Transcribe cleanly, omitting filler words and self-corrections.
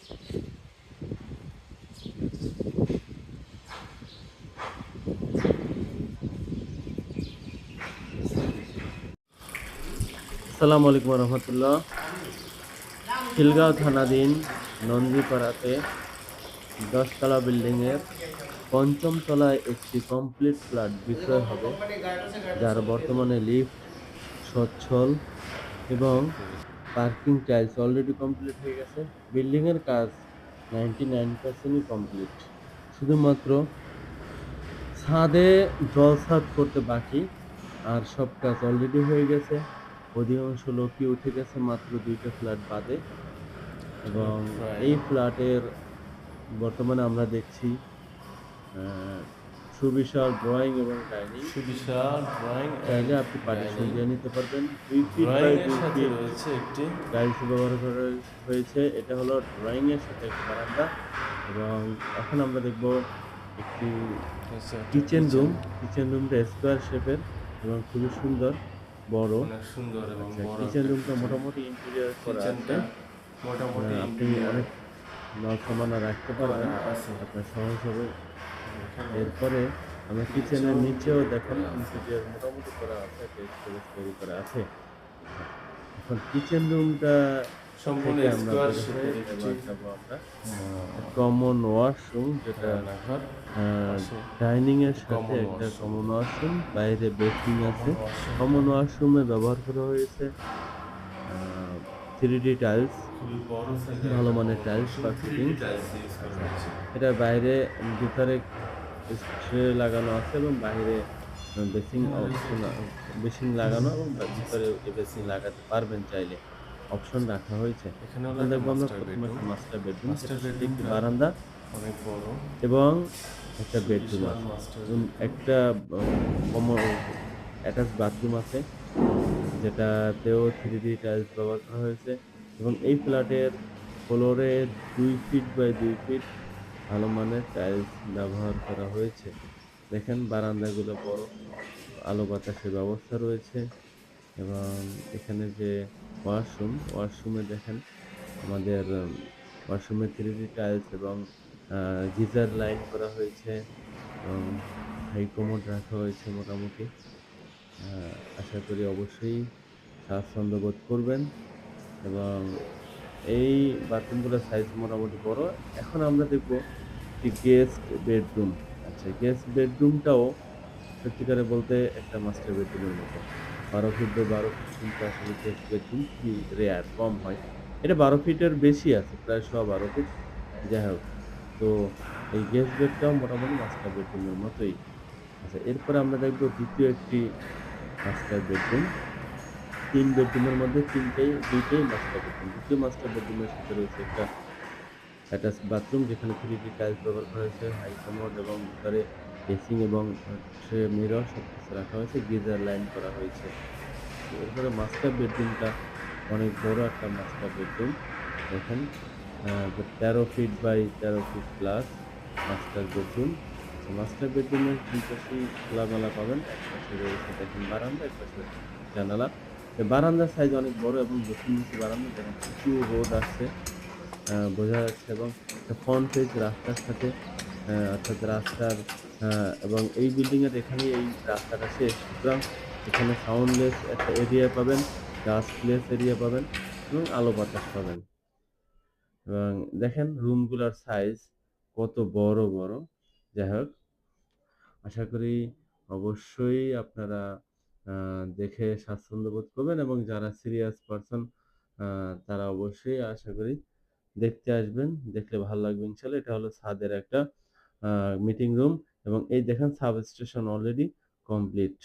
আসসালামু আলাইকুম রহমতুল্লাহ। খিলগাঁও থানাধীন নন্দীপাড়াতে 10 তলা বিল্ডিংয়ের পঞ্চম তলায় একটি কমপ্লিট ফ্ল্যাট বিক্রয় হবে, যার বর্তমানে লিফট সচ্ছল এবং পার্কিং টাইলস অলরেডি কমপ্লিট হয়ে গেছে। বিল্ডিংয়ের কাজ 99% কমপ্লিট। শুধুমাত্র ছাদে জল ছাদ করতে বাকি, আর সব কাজ অলরেডি হয়ে গেছে। অধিকাংশ লোকই উঠে গেছে মাত্র 2টা ফ্ল্যাট বাদে। এবং এই ফ্ল্যাটের বর্তমানে আমরা দেখছি সুবিশাল ড্রয়িং এবং ডাইনিং। সুবিশাল ড্রয়িং চাইলে আপনি পার্টিশন দিয়ে নিতে পারবেন। 2 ফিট বাই 2 ফিট রয়েছে একটি টাইলস ব্যবহার করা হয়েছে। এটা হলো ড্রয়িং এর সাথে একটা বারান্দা। এবং এখন আমরা দেখব একটি কিচেন রুম। কিচেন রুমটা স্কোয়ার শেপের এবং খুবই সুন্দর, বড়। অনেক সুন্দর এবং আচ্ছা, বড় কিচেন একটা রুমটা কিচেন। মোটামুটি ইন্টেরিয়র করা আছে। কিচেনটা মোটামুটি আপনি ইন্টেরিয়র অনেক মাল সামানা রাখতে করা পারবেন আছে। আপনার সহজ হবে। এখানে এরপরে আমরা কিচেনের নিচেও দেখেন ইন্টেরিয়র মোটামুটি করা আছে, একটা স্টোরেজ তৈরি করা আছে। এখন কিচেন রুমটা সম্পূর্ণ থেকে আমরা স্কোয়ার বের হয়ে শেপের একটি এবার যাবো আমরা কমন ওয়াশরুম, যেটা রান্নাঘর। পাশে ডাইনিং এর একটি সাথে কমন একটা ওয়াশরুম। কমন ওয়াশরুম, বাইরে বেসিং আছে। কমন ওয়াশরুম কমন ওয়াশরুমে ব্যবহার করা হয়েছে 3D টাইলস, খুবই বড় সাইজের ভালো একটা মানের কমন টাইলস ওয়াশরুম। বা 3D ফিটিংস। টাইলস ইউজ করা হয়েছে। এটা বাইরে ভিতরে স্ট্রে লাগানো আছে এবং বাইরে বেসিং এখানে রয়েছে অপশন, একটি বেসিং লাগানো এবং ভিতরে বেসিং লাগাতে পারবেন চাইলে, অপশন রাখা হয়েছে। এখানে হলো এখন একটা দেখবো আমরা মাস্টার প্রথমে বেডরুম। একটা মাস্টার বেডরুম, মাস্টার যেটার সাথে একটি বেডরুমটা বারান্দা অনেক বড়। এবং একটা বেডরুম সুবিশাল আছে। মাস্টার এবং বেডরুম। একটা কমন অ্যাটাচ বাথরুম আছে, যেটাতেও 3D টাইলস ব্যবহার করা হয়েছে। এবং এই ফ্ল্যাটের ফ্লোরে 2 ফিট বাই 2 ফিট ভালো মানের টাইলস ব্যবহার করা হয়েছে। দেখেন বারান্দাগুলো বড়, আলো বাতাসের ব্যবস্থা রয়েছে। এবং এখানে যে ওয়াশরুমে দেখেন আমাদের ওয়াশরুমে 3D টাইলস এবং গিজার লাইন করা হয়েছে এবং হাই কমোড রাখা হয়েছে মোটামুটি। আশা করি অবশ্যই স্বাচ্ছন্দ্য বোধ করবেন। এবং এই বাথরুমগুলোর সাইজ মোটামুটি বড়। এখন আমরা দেখব একটি গেস্ট বেডরুম। আচ্ছা, গেস্ট বেডরুমটাও সত্যিকারে বলতে একটা মাস্টার বেডরুমের মতো। 12 ফিট বাই 12 ফিট কিন্তু আসলে গেস্ট বেডরুম খুবই রেয়ার, কম হয়। এটা 12 ফিটের বেশি আছে, প্রায় 12.5 ফিট। যাই হোক, তো এই গেস্ট বেডটাও মোটামুটি মাস্টার বেডরুমের মতোই। আচ্ছা, এরপরে আমরা দেখব দ্বিতীয় একটি মাস্টার বেডরুম। 3 বেডরুমের মধ্যে 2টাই মাস্টার বেডরুম। দ্বিতীয় মাস্টার বেডরুমের সাথে রয়েছে একটা অ্যাটাচ বাথরুম, যেখানে 3D টাইলস ব্যবহার করা হয়েছে, হাই কমোড এবং ভিতরে বেসিং এবং হচ্ছে মিরর সবকিছু রাখা হয়েছে, গিজার লাইন করা হয়েছে। এরপরে মাস্টার বেডরুমটা অনেক বড় একটা মাস্টার বেডরুম। দেখেন 13 feet by 13 feet plus master bedroom. আচ্ছা, মাস্টার বেডরুমের 2 পাশেই খোলামেলা পাবেন। একপাশে রয়েছে দেখেন বারান্দা, একপাশে জানালা। বারান্দার সাইজ অনেক বড় এবং দক্ষিণমুখী বারান্দা, দেখেন প্রচুর রোদ আসছে, বোঝা যাচ্ছে। এবং একটা ফ্রন্টেজ রাস্তার সাথে, অর্থাৎ রাস্তার এবং এই বিল্ডিং এর এখানেই এই রাস্তাটা শেষ। সুতরাং এখানে সাউন্ডলেস একটা এরিয়া পাবেন, ডাস্টলেস এরিয়া পাবেন এবং আলো বাতাস পাবেন। এবং দেখেন রুমগুলোর সাইজ কত বড় বড়। যাই হোক, আশা করি অবশ্যই আপনারা দেখে স্বাচ্ছন্দ্য বোধ করবেন এবং যারা সিরিয়াস পারসন তারা অবশ্যই আশা করি দেখতে আসবেন। দেখলে ভালো লাগবে ইনশাআল্লাহ। এটা হলো ছাদের একটা মিটিং রুম এবং এই দেখেন সাবস্টেশন অলরেডি কমপ্লিট।